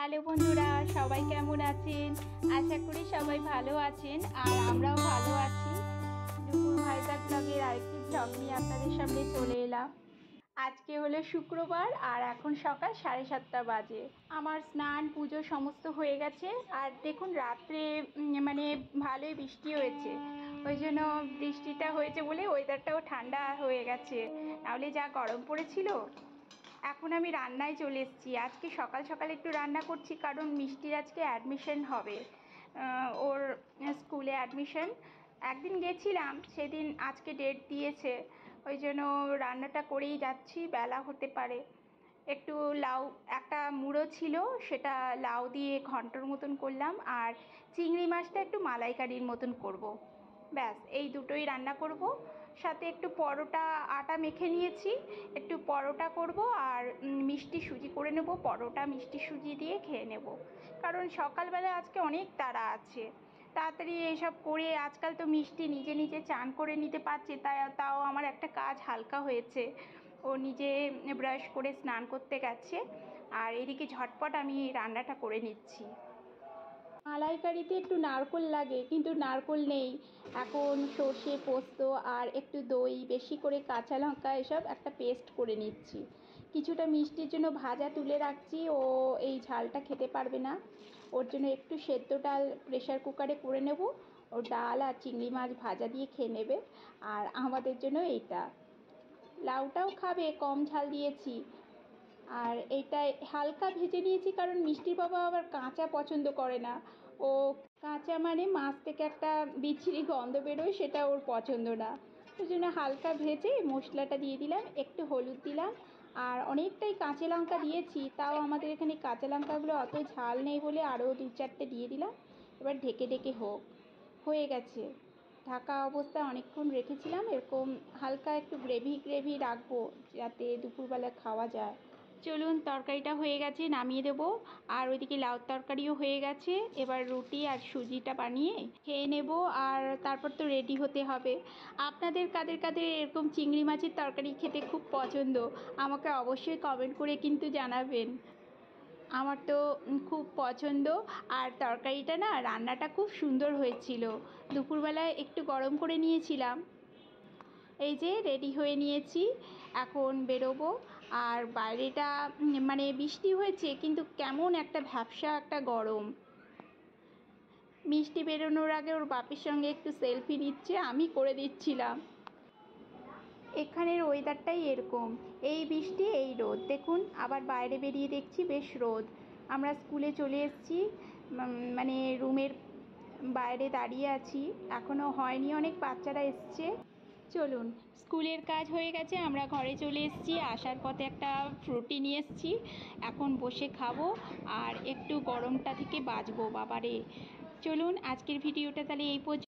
Hello বন্ধুরা, সবাই কেমন আছেন? আশা করি সবাই ভালো আছেন আর আমরাও ভালো আছি। দুপুর ভাইজাগ ব্লগের আরেকটি ব্লগ নিয়ে আপনাদের সামনে চলে এলাম। আজকে হলো শুক্রবার আর এখন সকাল 7:30 বাজে। আমার স্নান পুজো সমস্ত হয়ে গেছে। আর দেখুন রাত্রে মানে ভালোই বৃষ্টি হয়েছে, ওই জন্য বৃষ্টিটা হয়েছে বলে ওয়েদারটাও ঠান্ডা হয়ে গেছে, নাহলে যা গরম পড়েছিল। এখন আমি রান্নায় চলে এসেছি। আজকে সকাল সকাল একটু রান্না করছি কারণ মিষ্টির আজকে অ্যাডমিশন হবে, ওর স্কুলে অ্যাডমিশন। একদিন গেছিলাম, সেদিন আজকে ডেট দিয়েছে, ওই জন্য রান্নাটা করেই যাচ্ছি, বেলা হতে পারে। একটু লাউ, একটা মুড়ো ছিল, সেটা লাউ দিয়ে ঘন্টর মতন করলাম, আর চিংড়ি মাছটা একটু মালাইকারির মতন করব। ব্যাস এই দুটোই রান্না করব। সাথে একটু পরোটা আটা মেখে নিয়েছি, একটু পরোটা করব আর মিষ্টি সুজি করে নেব। পরোটা মিষ্টি সুজি দিয়ে খেয়ে নেব, কারণ সকালবেলা আজকে অনেক তাড়া আছে। তাড়াতাড়ি এসব করে, আজকাল তো মিষ্টি নিজে নিজে চান করে নিতে পারছে, তাও আমার একটা কাজ হালকা হয়েছে। ও নিজে ব্রাশ করে স্নান করতে গেছে, আর এদিকে ঝটপট আমি রান্নাটা করে নিচ্ছি। মালাইকারিতে একটু নারকোল লাগে, কিন্তু নারকোল নেই এখন। সর্ষে পোস্ত আর একটু দই, বেশি করে কাঁচা লঙ্কা, এসব একটা পেস্ট করে নিচ্ছি। কিছুটা মিষ্টির জন্য ভাজা তুলে রাখছি, ও এই ঝালটা খেতে পারবে না, ওর জন্য একটু সেদ্ধ ডাল প্রেশার কুকারে করে নেব। ও ডাল আর চিংড়ি মাছ ভাজা দিয়ে খেয়ে নেবে। আর আমাদের জন্য এইটা, লাউটাও খাবে, কম ঝাল দিয়েছি। আর এইটাই হালকা ভেজে নিয়েছি, কারণ মিষ্টির বাবা আবার কাঁচা পছন্দ করে না। ও কাঁচা মানে মাছ থেকে একটা বিচ্ছিরি গন্ধ বেরোয়, সেটা ওর পছন্দ না। ওই জন্য হালকা ভেজে মশলাটা দিয়ে দিলাম, একটু হলুদ দিলাম, আর অনেকটাই কাঁচা লঙ্কা দিয়েছি। তাও আমাদের এখানে কাঁচা লঙ্কাগুলো অত ঝাল নেই বলে আরও 2-4টে দিয়ে দিলাম। এবার ঢেকে ঢেকে হয়ে গেছে। ঢাকা অবস্থায় অনেকক্ষণ রেখেছিলাম, এরকম হালকা একটু গ্রেভি গ্রেভি রাখবো, যাতে দুপুরবেলা খাওয়া যায়। চলুন, তরকারিটা হয়ে গেছে, নামিয়ে দেবো। আর ওইদিকে লাউ তরকারিও হয়ে গেছে। এবার রুটি আর সুজিটা বানিয়ে খেয়ে নেব, আর তারপর তো রেডি হতে হবে। আপনাদের কাদের কাদের এরকম চিংড়ি মাছের তরকারি খেতে খুব পছন্দ, আমাকে অবশ্যই কমেন্ট করে কিন্তু জানাবেন। আমার তো খুব পছন্দ। আর তরকারিটা না, রান্নাটা খুব সুন্দর হয়েছিল। দুপুরবেলায় একটু গরম করে নিয়েছিলাম। এই যে রেডি হয়ে নিয়েছি, এখন বেরোবো। আর বাইরেটা মানে বৃষ্টি হয়েছে, কিন্তু কেমন একটা ভ্যাপসা একটা গরম। মিষ্টি বেরোনোর আগে ওর বাপের সঙ্গে একটু সেলফি নিচ্ছে, আমি করে দিচ্ছিলাম। এখানের ওয়েদারটাই এরকম, এই বৃষ্টি এই রোদ। দেখুন আবার বাইরে বেরিয়ে দেখছি বেশ রোদ। আমরা স্কুলে চলে এসেছি, মানে রুমের বাইরে দাঁড়িয়ে আছি, এখনও হয়নি, অনেক বাচ্চারা এসছে। চলুন, স্কুলের কাজ হয়ে গেছে, আমরা ঘরে চলে এসেছি। আসার পথে একটা ফ্রুটি নিয়ে এসেছি, এখন বসে খাবো আর একটু গরমটা থেকে বাঁচবো। বাবারে, চলুন আজকের ভিডিওটা তাহলে এই পর্যন্ত।